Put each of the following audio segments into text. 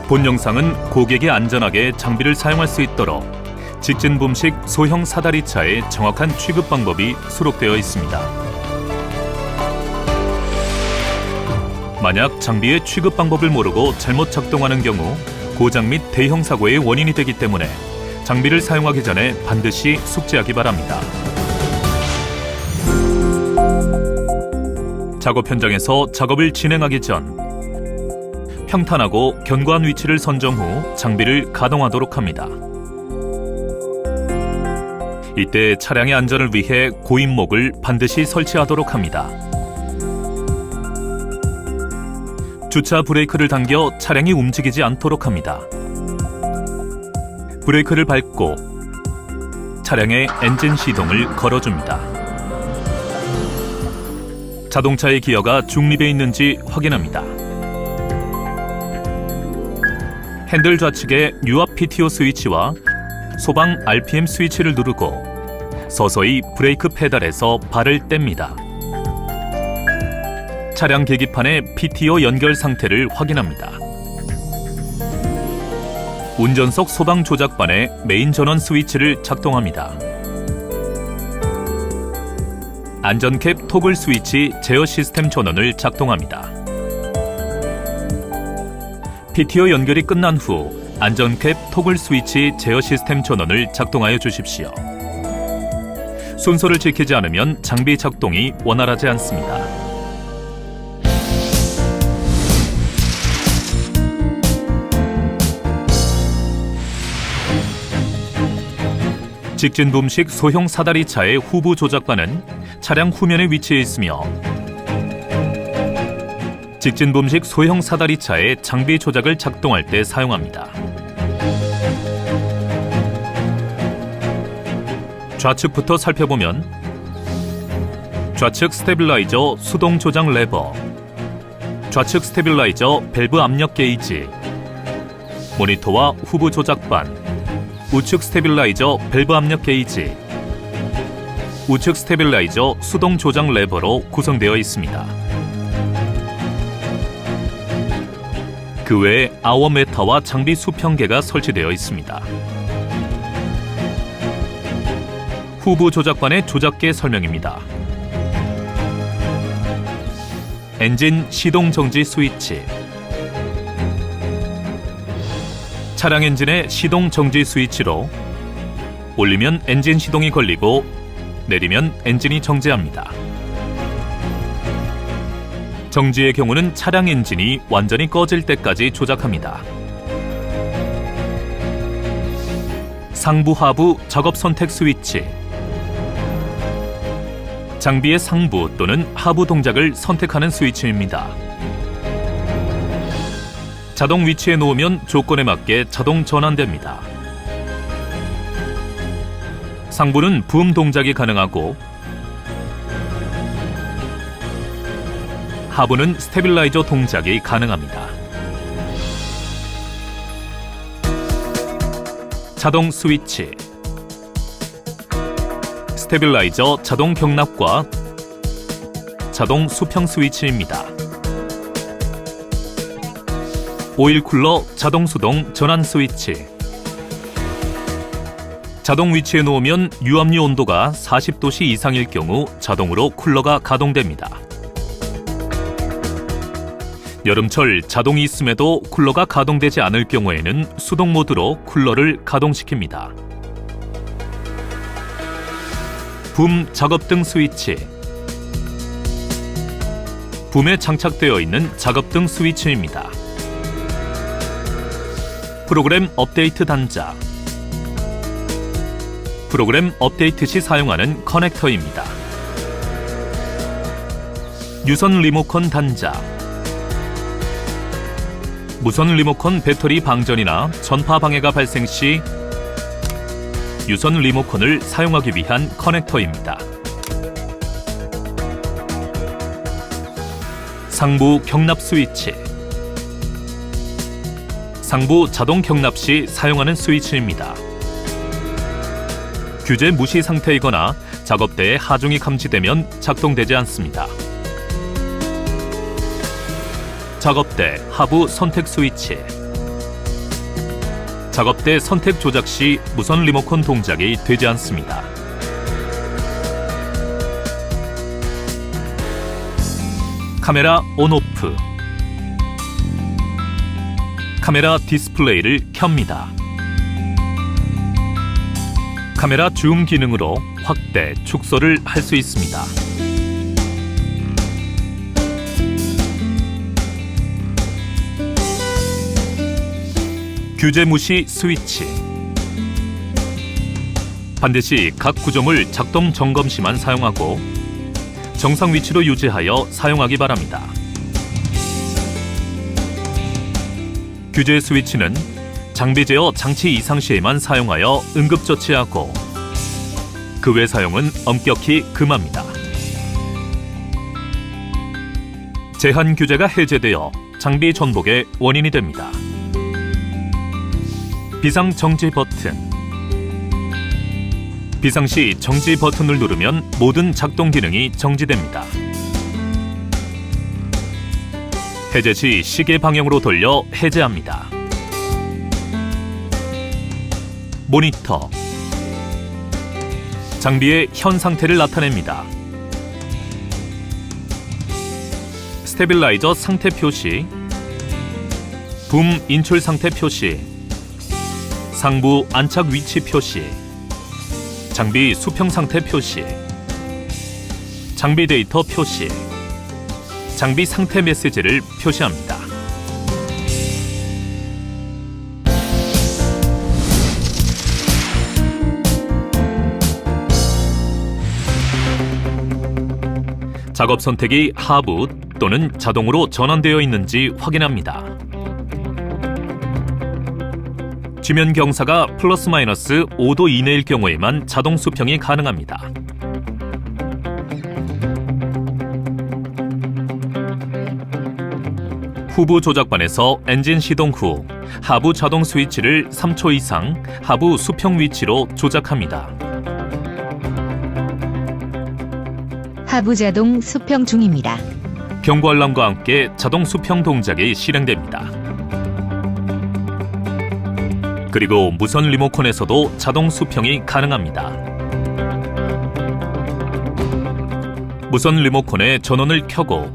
본 영상은 고객이 안전하게 장비를 사용할 수 있도록 직진붐식 소형 사다리차의 정확한 취급 방법이 수록되어 있습니다. 만약 장비의 취급 방법을 모르고 잘못 작동하는 경우 고장 및 대형 사고의 원인이 되기 때문에 장비를 사용하기 전에 반드시 숙지하기 바랍니다. 작업 현장에서 작업을 진행하기 전 평탄하고 견고한 위치를 선정 후 장비를 가동하도록 합니다. 이때 차량의 안전을 위해 고인목을 반드시 설치하도록 합니다. 주차 브레이크를 당겨 차량이 움직이지 않도록 합니다. 브레이크를 밟고 차량의 엔진 시동을 걸어줍니다. 자동차의 기어가 중립에 있는지 확인합니다. 핸들 좌측에 유압 PTO 스위치와 소방 RPM 스위치를 누르고 서서히 브레이크 페달에서 발을 뗍니다. 차량 계기판의 PTO 연결 상태를 확인합니다. 운전석 소방 조작반의 메인 전원 스위치를 작동합니다. 안전캡 토글 스위치 제어 시스템 전원을 작동합니다. PTO 연결이 끝난 후 안전캡 토글 스위치 제어 시스템 전원을 작동하여 주십시오. 순서를 지키지 않으면 장비 작동이 원활하지 않습니다. 직진붐식 소형 사다리차의 후부 조작반은 차량 후면에 위치해 있으며 직진붐식 소형 사다리차의 장비 조작을 작동할 때 사용합니다. 좌측부터 살펴보면 좌측 스테빌라이저 수동 조작 레버, 좌측 스테빌라이저 밸브 압력 게이지, 모니터와 후부 조작반, 우측 스테빌라이저 밸브 압력 게이지, 우측 스테빌라이저 수동 조작 레버로 구성되어 있습니다. 그 외에 아워 메타와 장비 수평계가 설치되어 있습니다. 후부 조작반의 조작계 설명입니다. 엔진 시동 정지 스위치, 차량 엔진의 시동 정지 스위치로 올리면 엔진 시동이 걸리고 내리면 엔진이 정지합니다. 정지의 경우는 차량 엔진이 완전히 꺼질 때까지 조작합니다. 상부 하부 작업 선택 스위치, 장비의 상부 또는 하부 동작을 선택하는 스위치입니다. 자동 위치에 놓으면 조건에 맞게 자동 전환됩니다. 상부는 붐 동작이 가능하고 하부는 스테빌라이저 동작이 가능합니다. 자동 스위치, 스테빌라이저 자동 경납과 자동 수평 스위치입니다. 오일 쿨러 자동 수동 전환 스위치, 자동 위치에 놓으면 유압류 온도가 40도씨 이상일 경우 자동으로 쿨러가 가동됩니다. 여름철 자동이 있음에도 쿨러가 가동되지 않을 경우에는 수동 모드로 쿨러를 가동시킵니다. 붐 작업등 스위치, 붐에 장착되어 있는 작업등 스위치입니다. 프로그램 업데이트 단자, 프로그램 업데이트 시 사용하는 커넥터입니다. 유선 리모컨 단자, 무선 리모컨 배터리 방전이나 전파 방해가 발생 시 유선 리모컨을 사용하기 위한 커넥터입니다. 상부 경납 스위치, 상부 자동 경납 시 사용하는 스위치입니다. 규제 무시 상태이거나 작업대에 하중이 감지되면 작동되지 않습니다. 작업대 하부 선택 스위치, 작업대 선택 조작 시 무선 리모컨 동작이 되지 않습니다. 카메라 온오프. 카메라 디스플레이를 켭니다. 카메라 줌 기능으로 확대, 축소를 할 수 있습니다. 규제 무시 스위치. 반드시 각 구조물 작동 점검 시만 사용하고 정상 위치로 유지하여 사용하기 바랍니다. 규제 스위치는 장비 제어 장치 이상 시에만 사용하여 응급 조치하고 그 외 사용은 엄격히 금합니다. 제한 규제가 해제되어 장비 전복의 원인이 됩니다. 비상 정지 버튼. 비상시 정지 버튼을 누르면 모든 작동 기능이 정지됩니다. 해제 시 시계 방향으로 돌려 해제합니다. 모니터. 장비의 현 상태를 나타냅니다. 스테빌라이저 상태 표시, 붐 인출 상태 표시, 상부 안착 위치 표시, 장비 수평 상태 표시, 장비 데이터 표시, 장비 상태 메시지를 표시합니다. 작업 선택이 하부 또는 자동으로 전환되어 있는지 확인합니다. 지면 경사가 플러스 마이너스 5도 이내일 경우에만 자동 수평이 가능합니다. 후부 조작반에서 엔진 시동 후 하부 자동 스위치를 3초 이상 하부 수평 위치로 조작합니다. 하부 자동 수평 중입니다. 경고 알람과 함께 자동 수평 동작이 실행됩니다. 그리고 무선 리모컨에서도 자동 수평이 가능합니다. 무선 리모컨의 전원을 켜고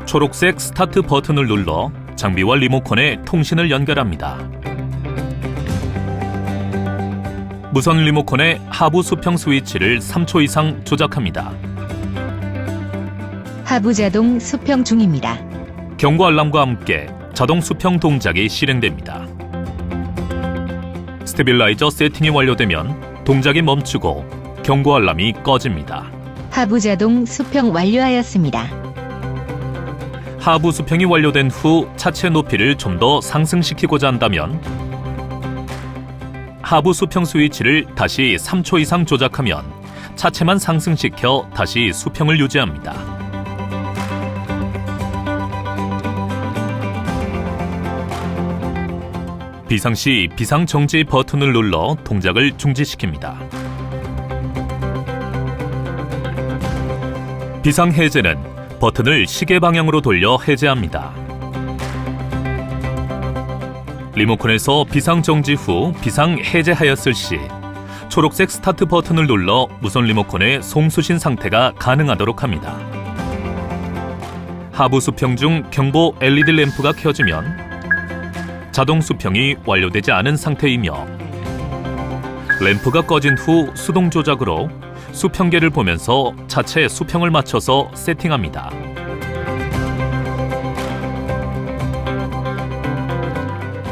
초록색 스타트 버튼을 눌러 장비와 리모컨의 통신을 연결합니다. 무선 리모컨의 하부 수평 스위치를 3초 이상 조작합니다. 하부 자동 수평 중입니다. 경고 알람과 함께 자동 수평 동작이 실행됩니다. 스테빌라이저 세팅이 완료되면 동작이 멈추고 경고 알람이 꺼집니다. 하부 자동 수평 완료하였습니다. 하부 수평이 완료된 후 차체 높이를 좀 더 상승시키고자 한다면 하부 수평 스위치를 다시 3초 이상 조작하면 차체만 상승시켜 다시 수평을 유지합니다. 비상시 비상정지 버튼을 눌러 동작을 중지시킵니다. 비상해제는 버튼을 시계 방향으로 돌려 해제합니다. 리모컨에서 비상정지 후 비상해제하였을 시 초록색 스타트 버튼을 눌러 무선 리모컨의 송수신 상태가 가능하도록 합니다. 하부 수평 중 경보 LED 램프가 켜지면 자동 수평이 완료되지 않은 상태이며 램프가 꺼진 후 수동 조작으로 수평계를 보면서 차체 수평을 맞춰서 세팅합니다.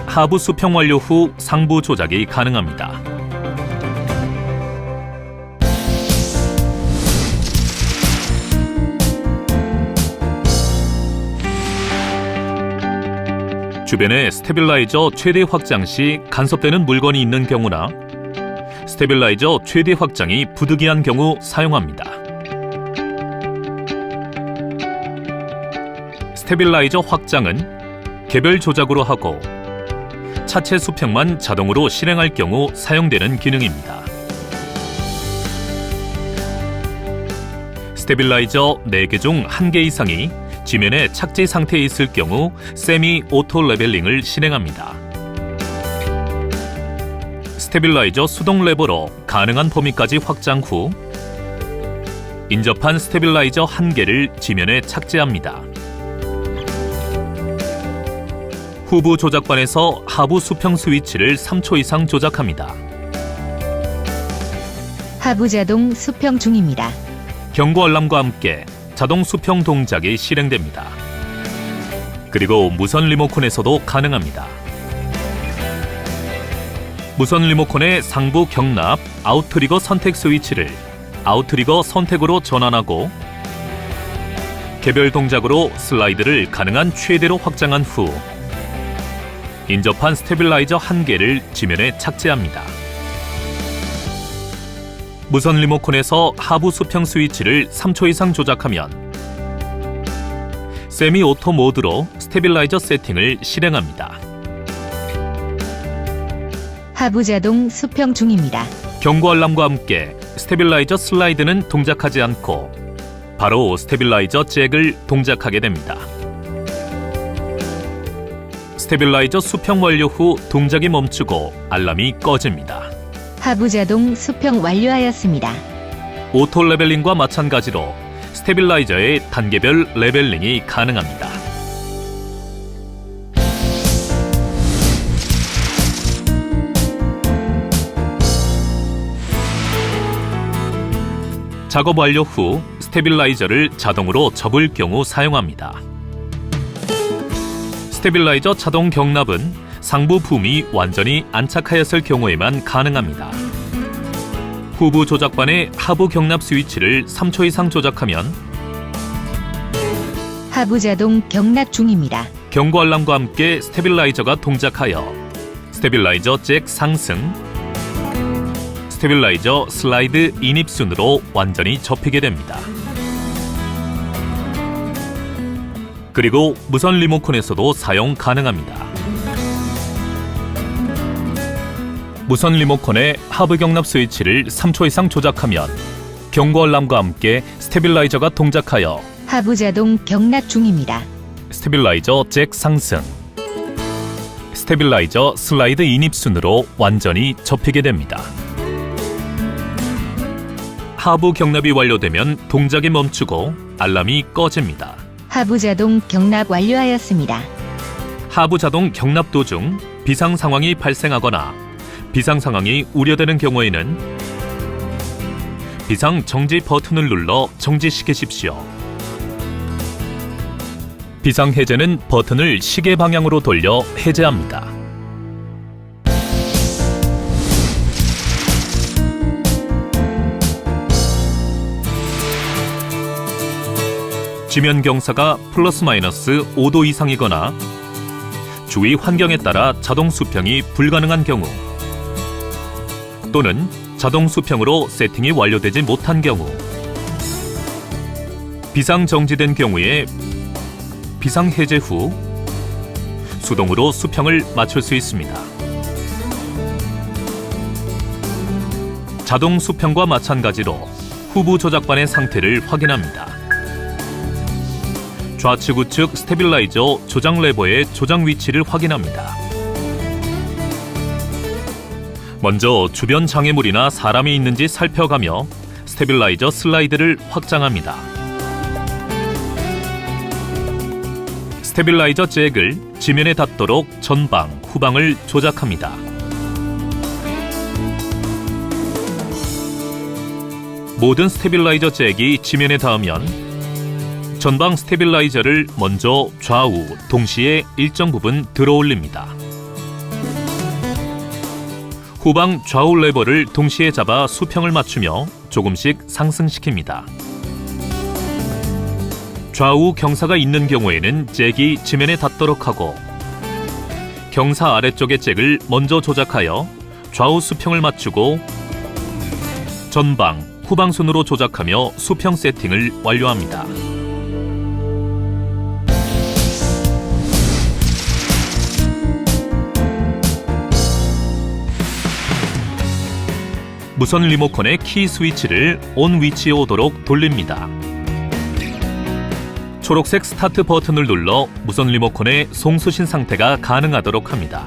하부 수평 완료 후 상부 조작이 가능합니다. 주변에 스테빌라이저 최대 확장 시 간섭되는 물건이 있는 경우나 스테빌라이저 최대 확장이 부득이한 경우 사용합니다. 스테빌라이저 확장은 개별 조작으로 하고 차체 수평만 자동으로 실행할 경우 사용되는 기능입니다. 스테빌라이저 4개 중 1개 이상이 지면에 착지 상태에 있을 경우 세미 오토 레벨링을 실행합니다. 스테빌라이저 수동 레버로 가능한 범위까지 확장 후 인접한 스테빌라이저 1개를 지면에 착지합니다. 후부 조작반에서 하부 수평 스위치를 3초 이상 조작합니다. 하부 자동 수평 중입니다. 경고 알람과 함께 자동 수평 동작이 실행됩니다. 그리고 무선 리모컨에서도 가능합니다. 무선 리모컨의 상부 경납, 아웃트리거 선택 스위치를 아웃트리거 선택으로 전환하고 개별 동작으로 슬라이드를 가능한 최대로 확장한 후 인접한 스테빌라이저 1개를 지면에 착지합니다. 무선 리모컨에서 하부 수평 스위치를 3초 이상 조작하면 세미 오토 모드로 스테빌라이저 세팅을 실행합니다. 하부 자동 수평 중입니다. 경고 알람과 함께 스테빌라이저 슬라이드는 동작하지 않고 바로 스테빌라이저 잭을 동작하게 됩니다. 스테빌라이저 수평 완료 후 동작이 멈추고 알람이 꺼집니다. 하부 자동 수평 완료하였습니다. 오토 레벨링과 마찬가지로 스테빌라이저의 단계별 레벨링이 가능합니다. 작업 완료 후 스테빌라이저를 자동으로 접을 경우 사용합니다. 스테빌라이저 자동 경납은 상부 붐이 완전히 안착하였을 경우에만 가능합니다. 후부 조작반의 하부 경납 스위치를 3초 이상 조작하면 하부 자동 경납 중입니다. 경고 알람과 함께 스테빌라이저가 동작하여 스테빌라이저 잭 상승, 스테빌라이저 슬라이드 인입 순으로 완전히 접히게 됩니다. 그리고 무선 리모컨에서도 사용 가능합니다. 무선 리모컨의 하부 경납 스위치를 3초 이상 조작하면 경고 알람과 함께 스테빌라이저가 동작하여 하부 자동 경납 중입니다. 스테빌라이저 잭 상승, 스테빌라이저 슬라이드 인입 순으로 완전히 접히게 됩니다. 하부 경납이 완료되면 동작이 멈추고 알람이 꺼집니다. 하부 자동 경납 완료하였습니다. 하부 자동 경납 도중 비상 상황이 발생하거나 비상 상황이 우려되는 경우에는 비상 정지 버튼을 눌러 정지시키십시오. 비상 해제는 버튼을 시계 방향으로 돌려 해제합니다. 지면 경사가 플러스 마이너스 5도 이상이거나 주위 환경에 따라 자동 수평이 불가능한 경우 또는 자동 수평으로 세팅이 완료되지 못한 경우 비상 정지된 경우에 비상 해제 후 수동으로 수평을 맞출 수 있습니다. 자동 수평과 마찬가지로 후부 조작반의 상태를 확인합니다. 좌측 우측 스테빌라이저 조작 레버의 조작 위치를 확인합니다. 먼저 주변 장애물이나 사람이 있는지 살펴가며 스테빌라이저 슬라이드를 확장합니다. 스테빌라이저 잭을 지면에 닿도록 전방, 후방을 조작합니다. 모든 스테빌라이저 잭이 지면에 닿으면 전방 스테빌라이저를 먼저 좌우 동시에 일정 부분 들어올립니다. 후방 좌우 레버를 동시에 잡아 수평을 맞추며 조금씩 상승시킵니다. 좌우 경사가 있는 경우에는 잭이 지면에 닿도록 하고 경사 아래쪽의 잭을 먼저 조작하여 좌우 수평을 맞추고 전방, 후방 순으로 조작하며 수평 세팅을 완료합니다. 무선 리모컨의 키 스위치를 온 위치에 오도록 돌립니다. 초록색 스타트 버튼을 눌러 무선 리모컨의 송수신 상태가 가능하도록 합니다.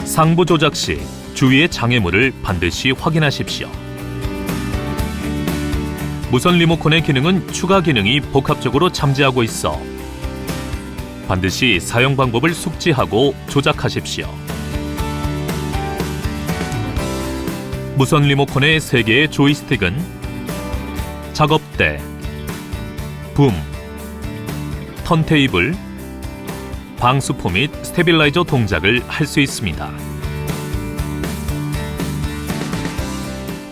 상부 조작 시 주위의 장애물을 반드시 확인하십시오. 무선 리모컨의 기능은 추가 기능이 복합적으로 참지하고 있어 반드시 사용 방법을 숙지하고 조작하십시오. 무선 리모컨의 3개의 조이스틱은 작업대, 붐, 턴테이블, 방수포 및 스테빌라이저 동작을 할 수 있습니다.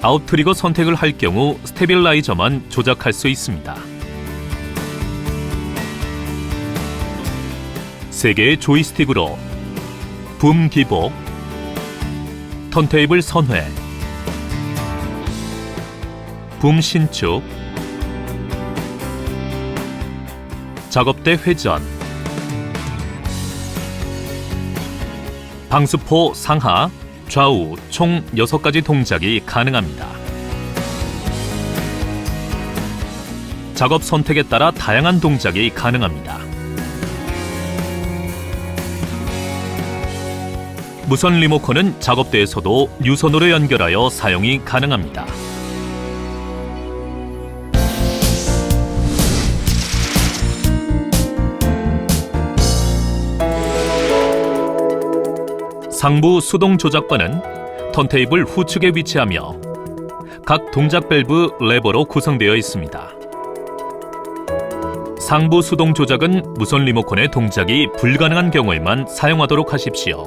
아웃트리거 선택을 할 경우 스테빌라이저만 조작할 수 있습니다. 3개의 조이스틱으로 붐 기복, 턴테이블 선회, 붐 신축, 작업대 회전, 방수포 상하, 좌우 총 6가지 동작이 가능합니다. 작업 선택에 따라 다양한 동작이 가능합니다. 무선 리모컨은 작업대에서도 유선으로 연결하여 사용이 가능합니다. 상부 수동 조작반은 턴테이블 후측에 위치하며 각 동작 밸브 레버로 구성되어 있습니다. 상부 수동 조작은 무선 리모컨의 동작이 불가능한 경우에만 사용하도록 하십시오.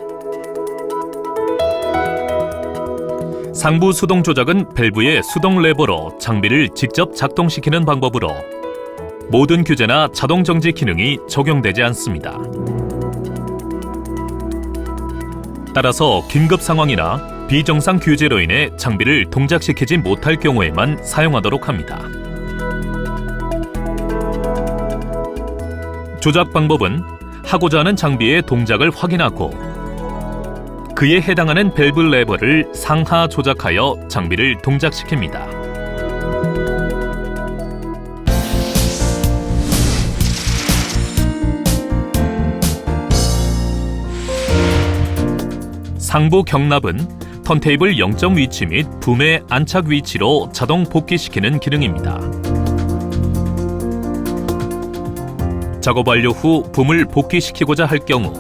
상부 수동 조작은 밸브의 수동 레버로 장비를 직접 작동시키는 방법으로 모든 규제나 자동 정지 기능이 적용되지 않습니다. 따라서 긴급 상황이나 비정상 규제로 인해 장비를 동작시키지 못할 경우에만 사용하도록 합니다. 조작 방법은 하고자 하는 장비의 동작을 확인하고 그에 해당하는 밸브 레버를 상하 조작하여 장비를 동작시킵니다. 상부 경납은 턴테이블 0점 위치 및 붐의 안착 위치로 자동 복귀시키는 기능입니다. 작업 완료 후 붐을 복귀시키고자 할 경우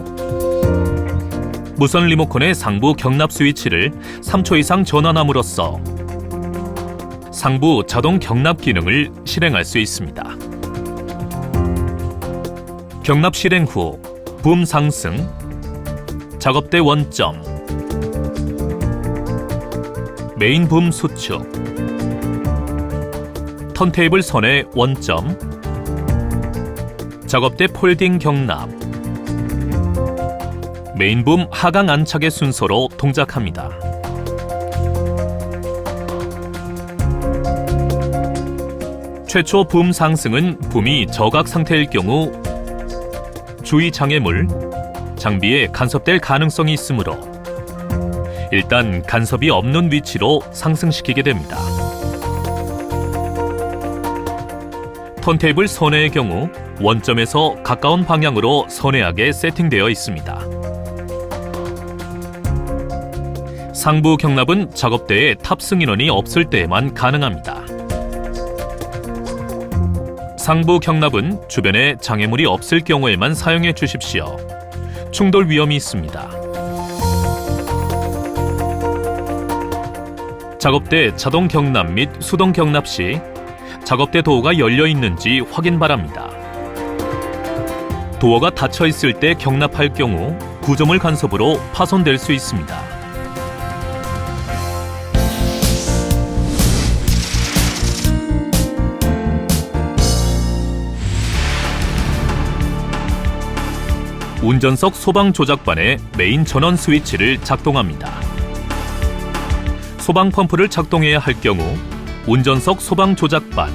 무선 리모컨의 상부 경납 스위치를 3초 이상 전환함으로써 상부 자동 경납 기능을 실행할 수 있습니다. 경납 실행 후 붐 상승, 작업대 원점, 메인 붐 수축, 턴테이블 선의 원점, 작업대 폴딩 경납, 메인 붐 하강 안착의 순서로 동작합니다. 최초 붐 상승은 붐이 저각 상태일 경우 주위 장애물, 장비에 간섭될 가능성이 있으므로 일단 간섭이 없는 위치로 상승시키게 됩니다. 턴테이블 선회의 경우 원점에서 가까운 방향으로 선회하게 세팅되어 있습니다. 상부 경납은 작업대에 탑승 인원이 없을 때에만 가능합니다. 상부 경납은 주변에 장애물이 없을 경우에만 사용해 주십시오. 충돌 위험이 있습니다. 작업대 자동 경납 및 수동 경납 시 작업대 도어가 열려 있는지 확인 바랍니다. 도어가 닫혀 있을 때 경납할 경우 구조물 간섭으로 파손될 수 있습니다. 운전석 소방 조작반의 메인 전원 스위치를 작동합니다. 소방 펌프를 작동해야 할 경우 운전석 소방 조작반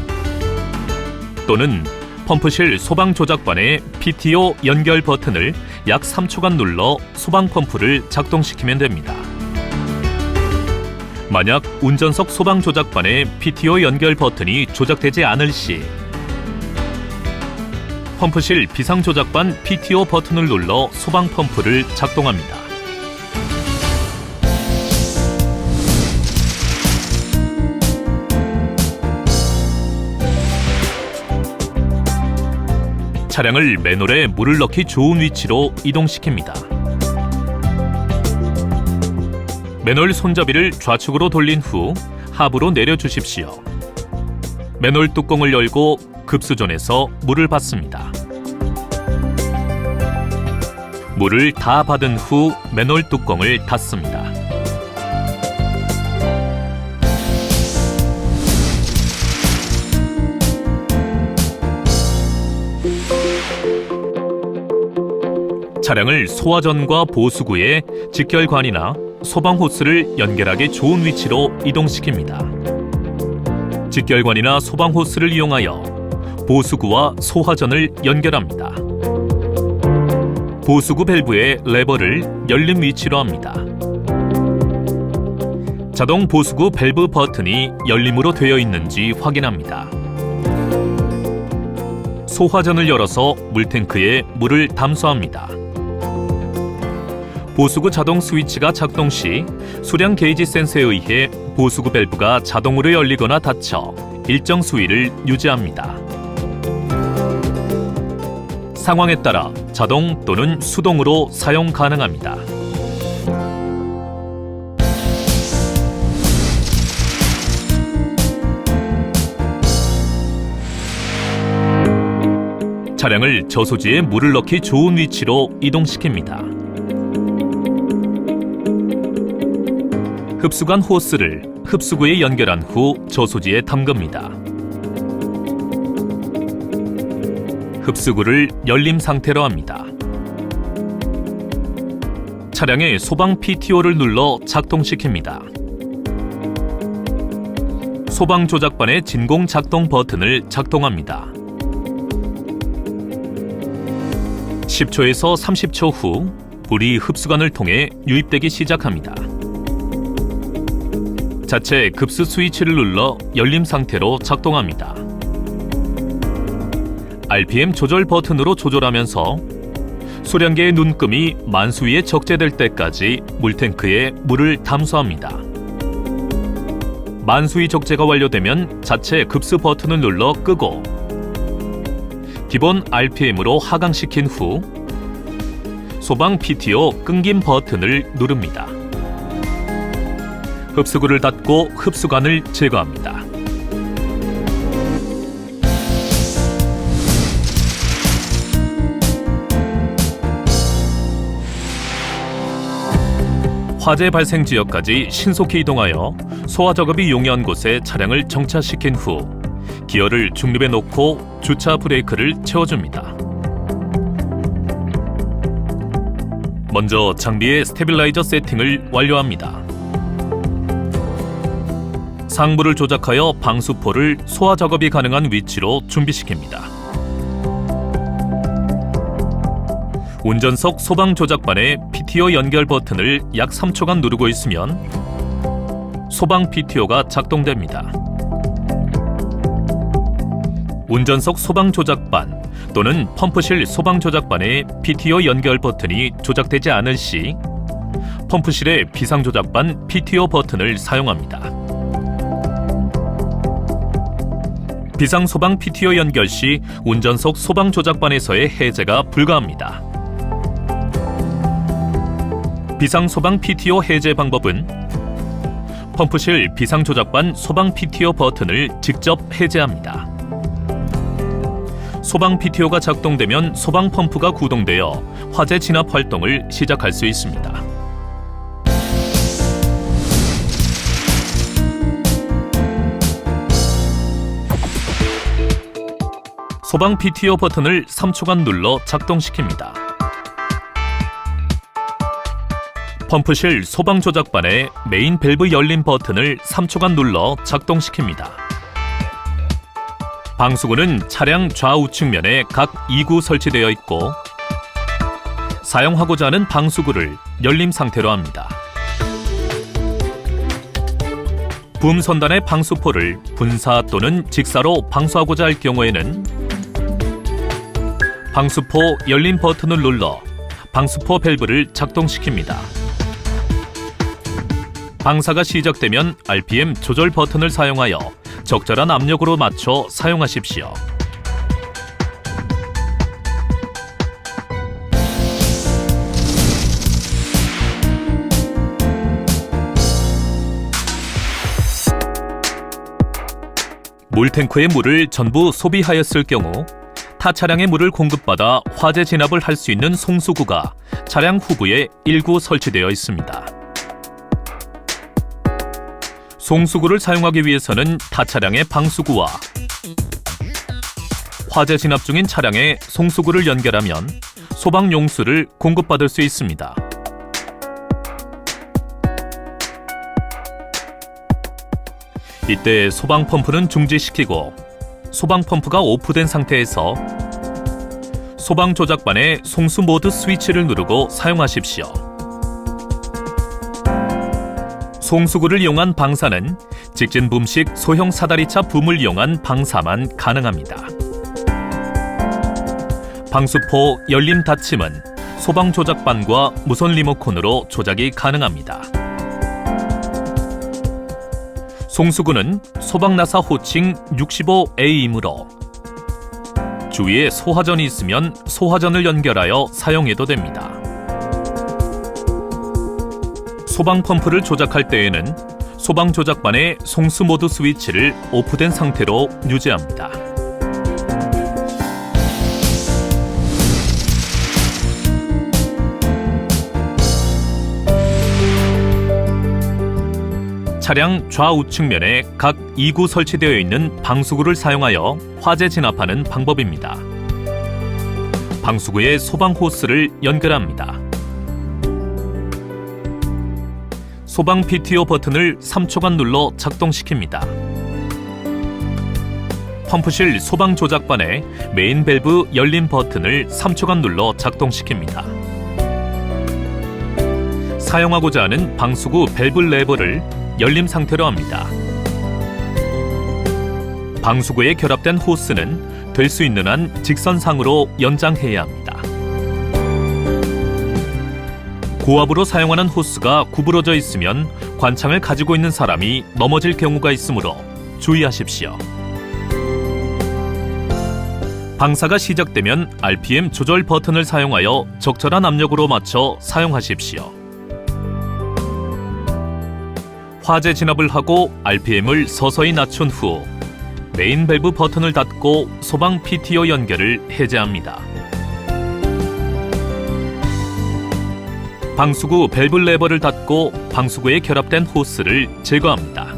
또는 펌프실 소방 조작반의 PTO 연결 버튼을 약 3초간 눌러 소방 펌프를 작동시키면 됩니다. 만약 운전석 소방 조작반에 PTO 연결 버튼이 조작되지 않을 시 펌프실 비상 조작반 PTO 버튼을 눌러 소방 펌프를 작동합니다. 차량을 맨홀에 물을 넣기 좋은 위치로 이동시킵니다. 맨홀 손잡이를 좌측으로 돌린 후 하부로 내려주십시오. 맨홀 뚜껑을 열고 급수전에서 물을 받습니다. 물을 다 받은 후 맨홀 뚜껑을 닫습니다. 차량을 소화전과 보수구에 직결관이나 소방 호스를 연결하기 좋은 위치로 이동시킵니다. 직결관이나 소방 호스를 이용하여 보수구와 소화전을 연결합니다. 보수구 밸브의 레버를 열림 위치로 합니다. 자동 보수구 밸브 버튼이 열림으로 되어 있는지 확인합니다. 소화전을 열어서 물탱크에 물을 담수합니다. 보수구 자동 스위치가 작동 시 수량 게이지 센서에 의해 보수구 밸브가 자동으로 열리거나 닫혀 일정 수위를 유지합니다. 상황에 따라 자동 또는 수동으로 사용 가능합니다. 차량을 저수지에 물을 넣기 좋은 위치로 이동시킵니다. 흡수관 호스를 흡수구에 연결한 후 저수지에 담급니다. 흡수구를 열림 상태로 합니다. 차량의 소방 PTO를 눌러 작동시킵니다. 소방 조작반의 진공 작동 버튼을 작동합니다. 10초에서 30초 후 불이 흡수관을 통해 유입되기 시작합니다. 자체 급수 스위치를 눌러 열림 상태로 작동합니다. RPM 조절 버튼으로 조절하면서 수량계의 눈금이 만수위에 적재될 때까지 물탱크에 물을 담수합니다. 만수위 적재가 완료되면 자체 급수 버튼을 눌러 끄고 기본 RPM으로 하강시킨 후 소방 PTO 끊김 버튼을 누릅니다. 흡수구를 닫고 흡수관을 제거합니다. 화재 발생 지역까지 신속히 이동하여 소화 작업이 용이한 곳에 차량을 정차시킨 후 기어를 중립에 놓고 주차 브레이크를 채워줍니다. 먼저 장비의 스테빌라이저 세팅을 완료합니다. 상부를 조작하여 방수포를 소화 작업이 가능한 위치로 준비시킵니다. 운전석 소방 조작반의 PTO 연결 버튼을 약 3초간 누르고 있으면 소방 PTO가 작동됩니다. 운전석 소방 조작반 또는 펌프실 소방 조작반의 PTO 연결 버튼이 조작되지 않을 시 펌프실의 비상 조작반 PTO 버튼을 사용합니다. 비상 소방 PTO 연결 시 운전석 소방 조작반에서의 해제가 불가합니다. 비상 소방 PTO 해제 방법은 펌프실 비상 조작반 소방 PTO 버튼을 직접 해제합니다. 소방 PTO가 작동되면 소방 펌프가 구동되어 화재 진압 활동을 시작할 수 있습니다. 소방 PTO 버튼을 3초간 눌러 작동시킵니다. 펌프실 소방 조작반의 메인 밸브 열림 버튼을 3초간 눌러 작동시킵니다. 방수구는 차량 좌우측면에 각 2구 설치되어 있고 사용하고자 하는 방수구를 열림 상태로 합니다. 붐 선단의 방수포를 분사 또는 직사로 방수하고자 할 경우에는 방수포 열림 버튼을 눌러 방수포 밸브를 작동시킵니다. 방사가 시작되면 RPM 조절 버튼을 사용하여 적절한 압력으로 맞춰 사용하십시오. 물탱크의 물을 전부 소비하였을 경우 타 차량의 물을 공급받아 화재 진압을 할 수 있는 송수구가 차량 후부에 일구 설치되어 있습니다. 송수구를 사용하기 위해서는 타 차량의 방수구와 화재 진압 중인 차량에 송수구를 연결하면 소방 용수를 공급받을 수 있습니다. 이때 소방 펌프는 중지시키고 소방 펌프가 오프된 상태에서 소방 조작반의 송수 모드 스위치를 누르고 사용하십시오. 송수구를 이용한 방사는 직진 붐식 소형 사다리차 붐을 이용한 방사만 가능합니다. 방수포 열림 닫힘은 소방 조작반과 무선 리모컨으로 조작이 가능합니다. 송수구는 소방나사 호칭 65A이므로 주위에 소화전이 있으면 소화전을 연결하여 사용해도 됩니다. 소방 펌프를 조작할 때에는 소방 조작반의 송수 모드 스위치를 오프된 상태로 유지합니다. 차량 좌우측면에 각 2구 설치되어 있는 방수구를 사용하여 화재 진압하는 방법입니다. 방수구에 소방 호스를 연결합니다. 소방 PTO 버튼을 3초간 눌러 작동시킵니다. 펌프실 소방 조작반에 메인 밸브 열림 버튼을 3초간 눌러 작동시킵니다. 사용하고자 하는 방수구 밸브 레버를 열림 상태로 합니다. 방수구에 결합된 호스는 될 수 있는 한 직선상으로 연장해야 합니다. 고압으로 사용하는 호스가 구부러져 있으면 관창을 가지고 있는 사람이 넘어질 경우가 있으므로 주의하십시오. 방사가 시작되면 RPM 조절 버튼을 사용하여 적절한 압력으로 맞춰 사용하십시오. 화재 진압을 하고 RPM을 서서히 낮춘 후 메인 밸브 버튼을 닫고 소방 PTO 연결을 해제합니다. 방수구 밸브 레버를 닫고 방수구에 결합된 호스를 제거합니다.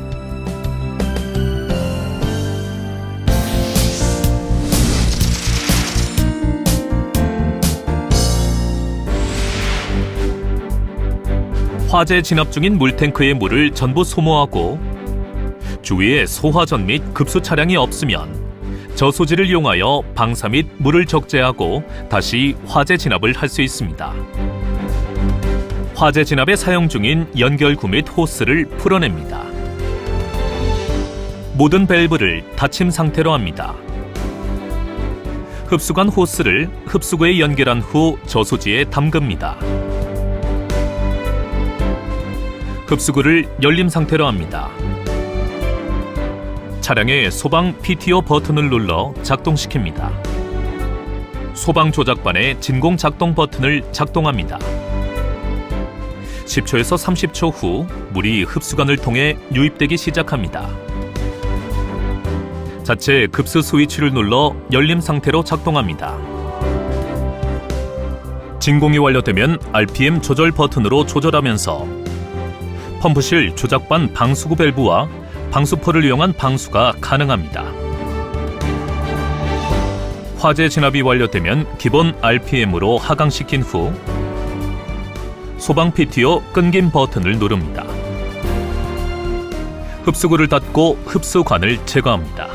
화재 진압 중인 물탱크의 물을 전부 소모하고 주위에 소화전 및 급수 차량이 없으면 저소지를 이용하여 방사 및 물을 적재하고 다시 화재 진압을 할 수 있습니다. 화재 진압에 사용 중인 연결구 및 호스를 풀어냅니다. 모든 밸브를 닫힘 상태로 합니다. 흡수관 호스를 흡수구에 연결한 후 저소지에 담급니다. 흡수구를 열림 상태로 합니다. 차량의 소방 PTO 버튼을 눌러 작동시킵니다. 소방 조작반의 진공 작동 버튼을 작동합니다. 10초에서 30초 후 물이 흡수관을 통해 유입되기 시작합니다. 자체 급수 스위치를 눌러 열림 상태로 작동합니다. 진공이 완료되면 RPM 조절 버튼으로 조절하면서 펌프실 조작반 방수구 밸브와 방수포를 이용한 방수가 가능합니다. 화재 진압이 완료되면 기본 RPM으로 하강시킨 후 소방 PTO 끊김 버튼을 누릅니다. 흡수구를 닫고 흡수관을 제거합니다.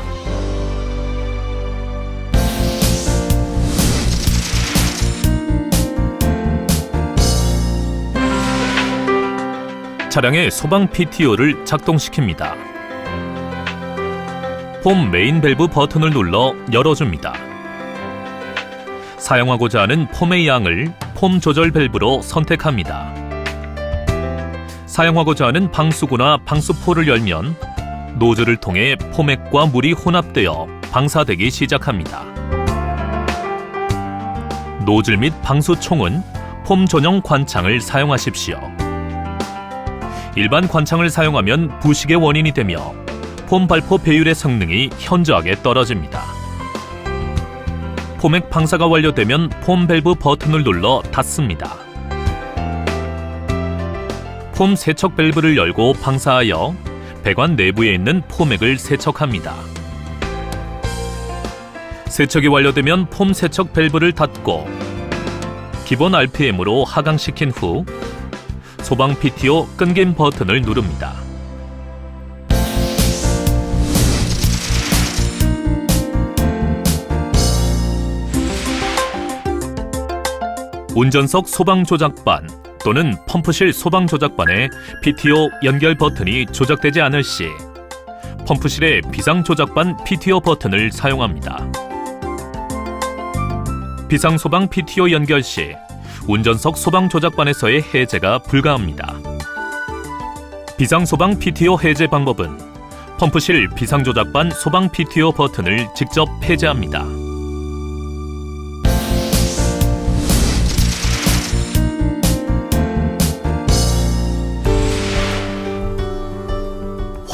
차량의 소방 PTO를 작동시킵니다. 폼 메인 밸브 버튼을 눌러 열어줍니다. 사용하고자 하는 폼의 양을 폼 조절 밸브로 선택합니다. 사용하고자 하는 방수구나 방수포를 열면 노즐을 통해 폼액과 물이 혼합되어 방사되기 시작합니다. 노즐 및 방수총은 폼 전용 관창을 사용하십시오. 일반 관창을 사용하면 부식의 원인이 되며 폼 발포 배율의 성능이 현저하게 떨어집니다. 폼액 방사가 완료되면 폼 밸브 버튼을 눌러 닫습니다. 폼 세척 밸브를 열고 방사하여 배관 내부에 있는 폼액을 세척합니다. 세척이 완료되면 폼 세척 밸브를 닫고 기본 RPM으로 하강시킨 후 소방 PTO 끈김 버튼을 누릅니다. 운전석 소방 조작반 또는 펌프실 소방 조작반에 PTO 연결 버튼이 조작되지 않을 시 펌프실의 비상 조작반 PTO 버튼을 사용합니다. 비상 소방 PTO 연결 시 운전석 소방 조작반에서의 해제가 불가합니다. 비상 소방 PTO 해제 방법은 펌프실 비상 조작반 소방 PTO 버튼을 직접 해제합니다.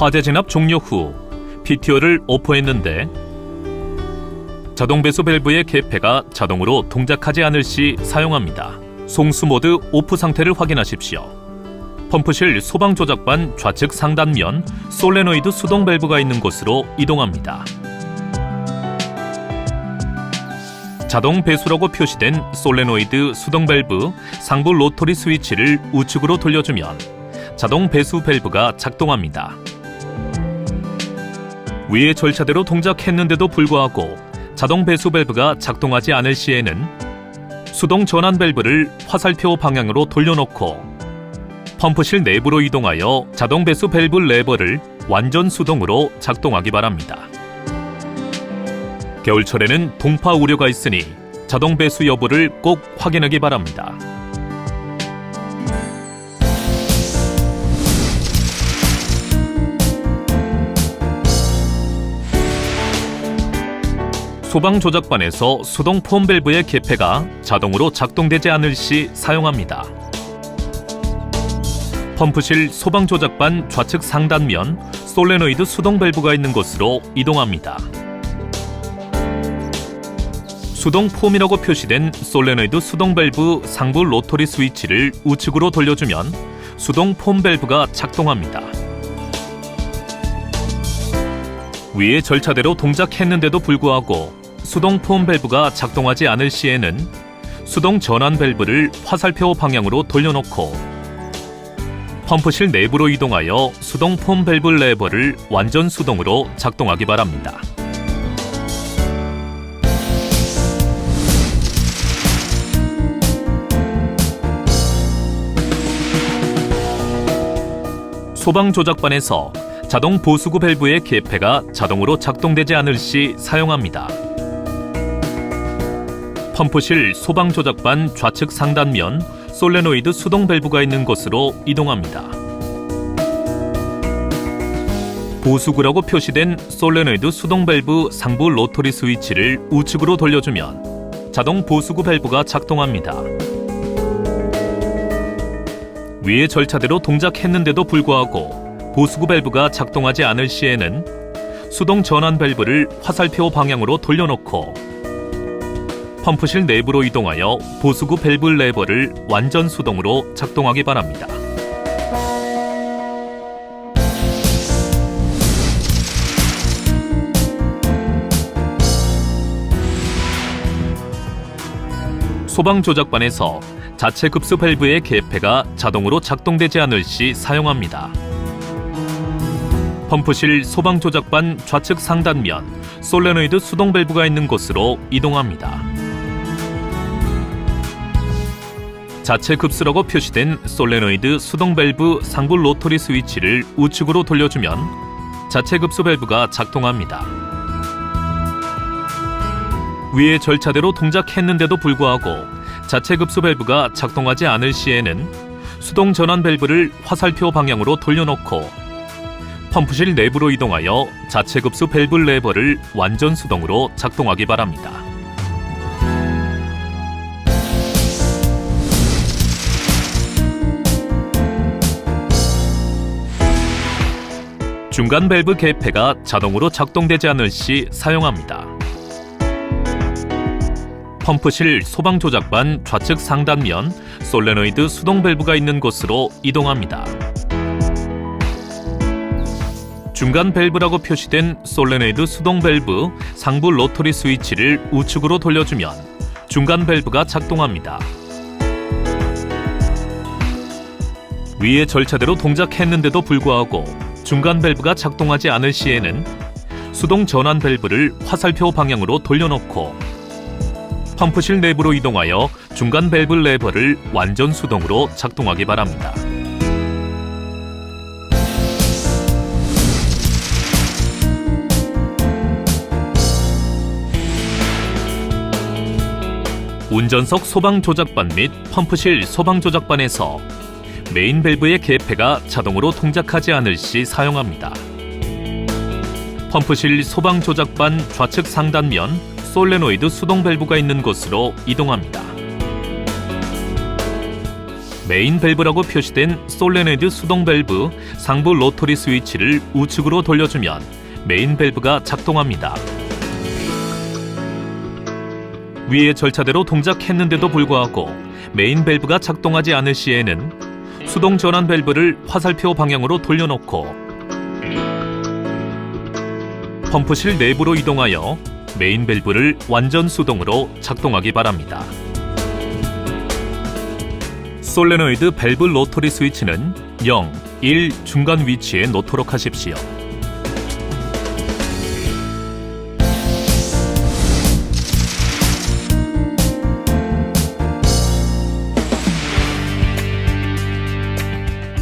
화재 진압 종료 후 PTO를 오프했는데 자동 배수 밸브의 개폐가 자동으로 동작하지 않을 시 사용합니다. 송수 모드 오프 상태를 확인하십시오. 펌프실 소방 조작반 좌측 상단면 솔레노이드 수동 밸브가 있는 곳으로 이동합니다. 자동 배수라고 표시된 솔레노이드 수동 밸브 상부 로터리 스위치를 우측으로 돌려주면 자동 배수 밸브가 작동합니다. 위의 절차대로 동작했는데도 불구하고 자동 배수 밸브가 작동하지 않을 시에는 수동 전환 밸브를 화살표 방향으로 돌려놓고 펌프실 내부로 이동하여 자동 배수 밸브 레버를 완전 수동으로 작동하기 바랍니다. 겨울철에는 동파 우려가 있으니 자동 배수 여부를 꼭 확인하기 바랍니다. 소방 조작반에서 수동 폼 밸브의 개폐가 자동으로 작동되지 않을 시 사용합니다. 펌프실 소방 조작반 좌측 상단면 솔레노이드 수동 밸브가 있는 곳으로 이동합니다. 수동 폼이라고 표시된 솔레노이드 수동 밸브 상부 로터리 스위치를 우측으로 돌려주면 수동 폼 밸브가 작동합니다. 위의 절차대로 동작했는데도 불구하고 수동 폼 밸브가 작동하지 않을 시에는 수동 전환 밸브를 화살표 방향으로 돌려놓고 펌프실 내부로 이동하여 수동 폼 밸브 레버를 완전 수동으로 작동하기 바랍니다. 소방 조작반에서 자동 보수구 밸브의 개폐가 자동으로 작동되지 않을 시 사용합니다. 펌프실 소방 조작반 좌측 상단면 솔레노이드 수동 밸브가 있는 곳으로 이동합니다. 보수구라고 표시된 솔레노이드 수동 밸브 상부 로터리 스위치를 우측으로 돌려주면 자동 보수구 밸브가 작동합니다. 위의 절차대로 동작했는데도 불구하고 보수구 밸브가 작동하지 않을 시에는 수동 전환 밸브를 화살표 방향으로 돌려놓고 펌프실 내부로 이동하여 보수구 밸브 레버를 완전 수동으로 작동하기 바랍니다. 소방 조작반에서 자체 급수 밸브의 개폐가 자동으로 작동되지 않을 시 사용합니다. 펌프실 소방 조작반 좌측 상단면 솔레노이드 수동 밸브가 있는 곳으로 이동합니다. 자체 급수라고 표시된 솔레노이드 수동 밸브 상부 로터리 스위치를 우측으로 돌려주면 자체 급수 밸브가 작동합니다. 위의 절차대로 동작했는데도 불구하고 자체 급수 밸브가 작동하지 않을 시에는 수동 전환 밸브를 화살표 방향으로 돌려놓고 펌프실 내부로 이동하여 자체 급수 밸브 레버를 완전 수동으로 작동하기 바랍니다. 중간 밸브 개폐가 자동으로 작동되지 않을 시 사용합니다. 펌프실 소방 조작반 좌측 상단면 솔레노이드 수동 밸브가 있는 곳으로 이동합니다. 중간 밸브라고 표시된 솔레노이드 수동 밸브 상부 로터리 스위치를 우측으로 돌려주면 중간 밸브가 작동합니다. 위의 절차대로 동작했는데도 불구하고 중간 밸브가 작동하지 않을 시에는 수동 전환 밸브를 화살표 방향으로 돌려놓고 펌프실 내부로 이동하여 중간 밸브 레버를 완전 수동으로 작동하기 바랍니다. 운전석 소방 조작반 및 펌프실 소방 조작반에서 메인 밸브의 개폐가 자동으로 동작하지 않을 시 사용합니다. 펌프실 소방 조작반 좌측 상단면 솔레노이드 수동 밸브가 있는 곳으로 이동합니다. 메인 밸브라고 표시된 솔레노이드 수동 밸브 상부 로터리 스위치를 우측으로 돌려주면 메인 밸브가 작동합니다. 위의 절차대로 동작했는데도 불구하고 메인 밸브가 작동하지 않을 시에는 수동 전환 밸브를 화살표 방향으로 돌려놓고 펌프실 내부로 이동하여 메인 밸브를 완전 수동으로 작동하기 바랍니다. 솔레노이드 밸브 로터리 스위치는 0, 1 중간 위치에 놓도록 하십시오.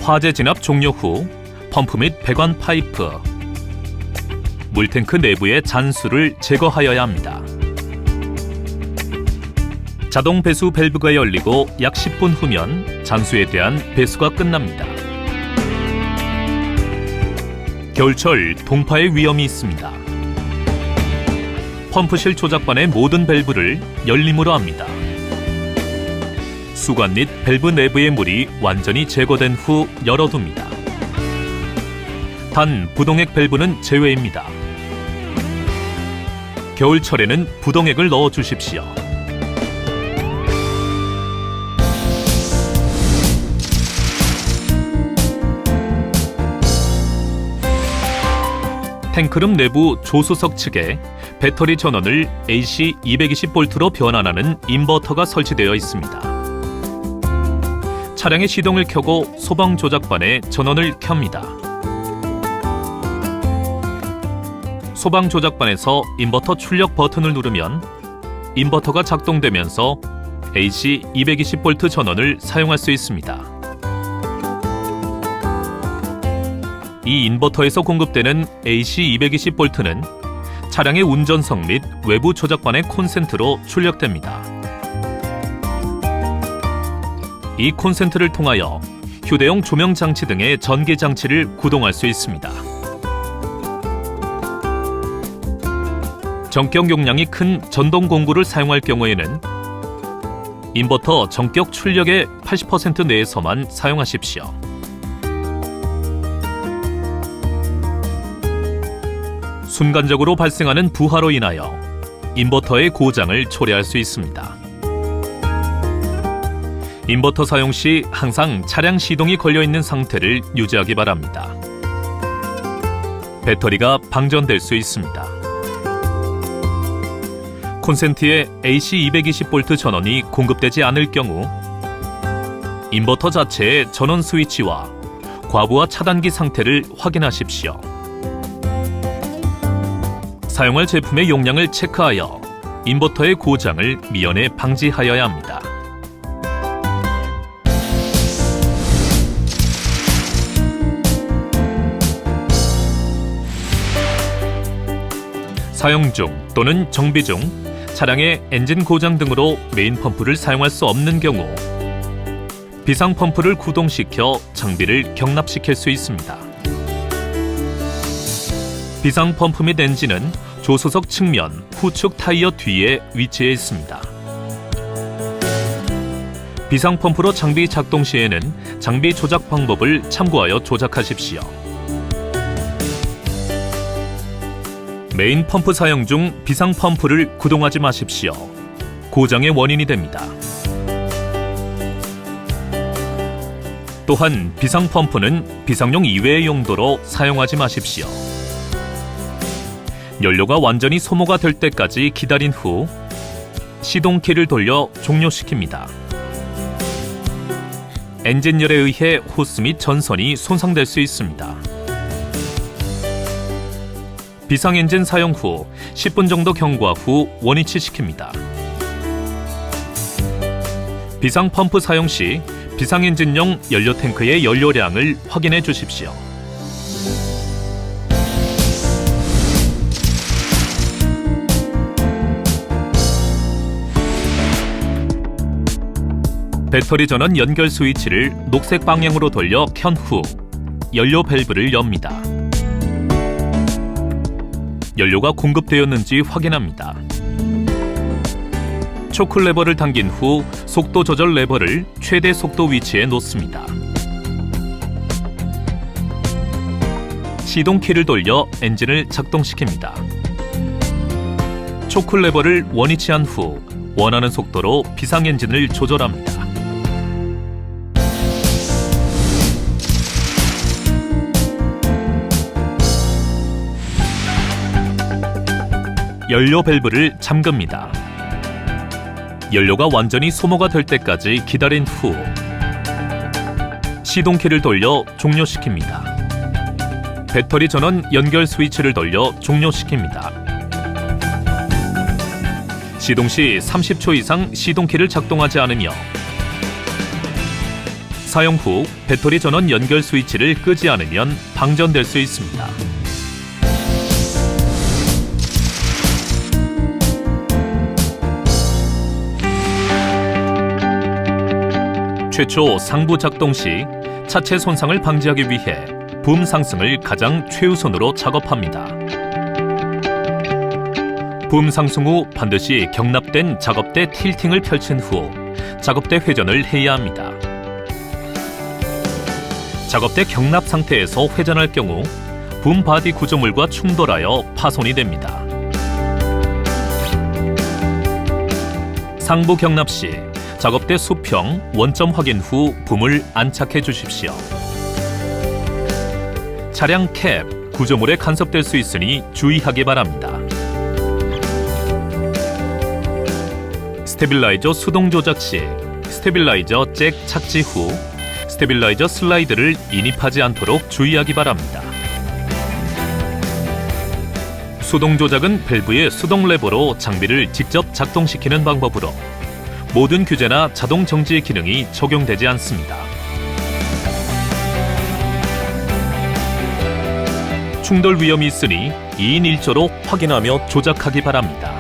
화재 진압 종료 후 펌프 및 배관 파이프, 물탱크 내부의 잔수를 제거하여야 합니다. 자동 배수 밸브가 열리고 약 10분 후면 잔수에 대한 배수가 끝납니다. 겨울철 동파의 위험이 있습니다. 펌프실 조작반의 모든 밸브를 열림으로 합니다. 수관 및 밸브 내부의 물이 완전히 제거된 후 열어둡니다. 단 부동액 밸브는 제외입니다. 겨울철에는 부동액을 넣어주십시오. 탱크룸 내부 조수석 측에 배터리 전원을 AC 220V로 변환하는 인버터가 설치되어 있습니다. 차량의 시동을 켜고 소방 조작반에 전원을 켭니다. 소방 조작반에서 인버터 출력 버튼을 누르면 인버터가 작동되면서 AC 220V 전원을 사용할 수 있습니다. 이 인버터에서 공급되는 AC 220V는 차량의 운전석 및 외부 조작반의 콘센트로 출력됩니다. 이 콘센트를 통하여 휴대용 조명 장치 등의 전기 장치를 구동할 수 있습니다. 전격 용량이 큰 전동 공구를 사용할 경우에는 인버터 전격 출력의 80% 내에서만 사용하십시오. 순간적으로 발생하는 부하로 인하여 인버터의 고장을 초래할 수 있습니다. 인버터 사용 시 항상 차량 시동이 걸려있는 상태를 유지하기 바랍니다. 배터리가 방전될 수 있습니다. 콘센트에 AC 220V 전원이 공급되지 않을 경우 인버터 자체의 전원 스위치와 과부하 차단기 상태를 확인하십시오. 사용할 제품의 용량을 체크하여 인버터의 고장을 미연에 방지하여야 합니다. 사용 중 또는 정비 중 차량의 엔진 고장 등으로 메인 펌프를 사용할 수 없는 경우 비상 펌프를 구동시켜 장비를 경납시킬 수 있습니다. 비상 펌프 및 엔진은 조수석 측면 후측 타이어 뒤에 위치해 있습니다. 비상 펌프로 장비 작동 시에는 장비 조작 방법을 참고하여 조작하십시오. 메인 펌프 사용 중 비상 펌프를 구동하지 마십시오. 고장의 원인이 됩니다. 또한 비상 펌프는 비상용 이외의 용도로 사용하지 마십시오. 연료가 완전히 소모가 될 때까지 기다린 후 시동키를 돌려 종료시킵니다. 엔진열에 의해 호스 및 전선이 손상될 수 있습니다. 비상 엔진 사용 후 10분 정도 경과 후 원위치 시킵니다. 비상 펌프 사용 시 비상 엔진용 연료 탱크의 연료량을 확인해 주십시오. 배터리 전원 연결 스위치를 녹색 방향으로 돌려 켠 후 연료 밸브를 엽니다. 연료가 공급되었는지 확인합니다. 초크 레버를 당긴 후 속도 조절 레버를 최대 속도 위치에 놓습니다. 시동키를 돌려 엔진을 작동시킵니다. 초크 레버를 원위치한 후 원하는 속도로 비상 엔진을 조절합니다. 연료 밸브를 잠급니다. 연료가 완전히 소모가 될 때까지 기다린 후 시동키를 돌려 종료시킵니다. 배터리 전원 연결 스위치를 돌려 종료시킵니다. 시동 시 30초 이상 시동키를 작동하지 않으며 사용 후 배터리 전원 연결 스위치를 끄지 않으면 방전될 수 있습니다. 최초 상부 작동 시 차체 손상을 방지하기 위해 붐 상승을 가장 최우선으로 작업합니다. 붐 상승 후 반드시 경납된 작업대 틸팅을 펼친 후 작업대 회전을 해야 합니다. 작업대 경납 상태에서 회전할 경우 붐 바디 구조물과 충돌하여 파손이 됩니다. 상부 경납 시 작업대 수평, 원점 확인 후 붐을 안착해 주십시오. 차량 캡, 구조물에 간섭될 수 있으니 주의하기 바랍니다. 스테빌라이저 수동 조작 시 스테빌라이저 잭 착지 후 스테빌라이저 슬라이드를 인입하지 않도록 주의하기 바랍니다. 수동 조작은 밸브의 수동 레버로 장비를 직접 작동시키는 방법으로 모든 규제나 자동 정지의 기능이 적용되지 않습니다. 충돌 위험이 있으니 2인 1조로 확인하며 조작하기 바랍니다.